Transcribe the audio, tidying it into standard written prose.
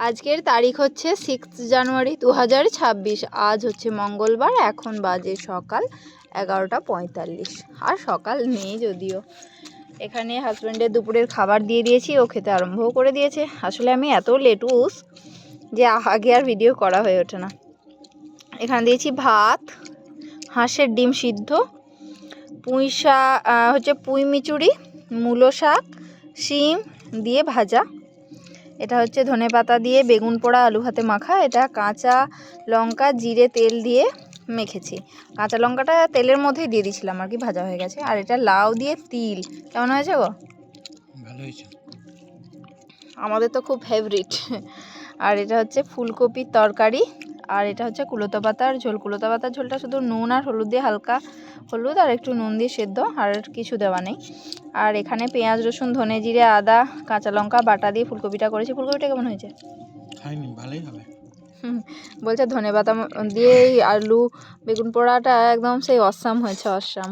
আজকের তারিখ হচ্ছে 6 জানুয়ারি 2026। আজ হচ্ছে মঙ্গলবার। এখন বাজে সকাল 11:45। আর সকাল নেই যদিও। এখানে হাজব্যান্ডের দুপুরের খাবার দিয়ে দিয়েছি, ও খেতে আরম্ভও করে দিয়েছে। আসলে আমি এত লেটুস যে আগে আর ভিডিও করা হয়ে ওঠে না। এখানে দিয়েছি ভাত, হাঁসের ডিম সিদ্ধ, পুঁই শাক হচ্ছে পুঁই মিচুরি, মূলো শাক, শিম দিয়ে ভাজা। এটা হচ্ছে ধনেপাতা দিয়ে বেগুন পোড়া আলু ভাতে মাখা। এটা কাঁচা লঙ্কা জিরে তেল দিয়ে মেখেছি। কাঁচা লঙ্কাটা তেলের মধ্যেই দিয়ে দিয়েছিলাম আর কি, ভাজা হয়ে গেছে। আর এটা লাউ দিয়ে তিল। কেমন হয়েছে গো? ভালো হয়েছে, আমাদের তো খুব ফেভারিট। আর এটা হচ্ছে ফুলকপির তরকারি। আর এটা হচ্ছে কুলতো পাতার ঝোল। কুলতো পাতার ঝোলটা শুধু নুন আর হলুদ দিয়ে, হালকা হলুদ আর একটু নুন দিয়ে সেদ্ধ, আর কিছু দেওয়া নেই। আর এখানে পেঁয়াজ রসুন ধনে জিরে আদা কাঁচা লঙ্কা বাটা দিয়ে ফুলকপিটা করেছি। ফুলকপিটা কেমন হয়েছে? খাইনি, ভালোই হবে। বলছে ধনেপাতা দিয়ে আলু বেগুন পোড়াটা একদম সেই অসাম হয়েছে, অসাম।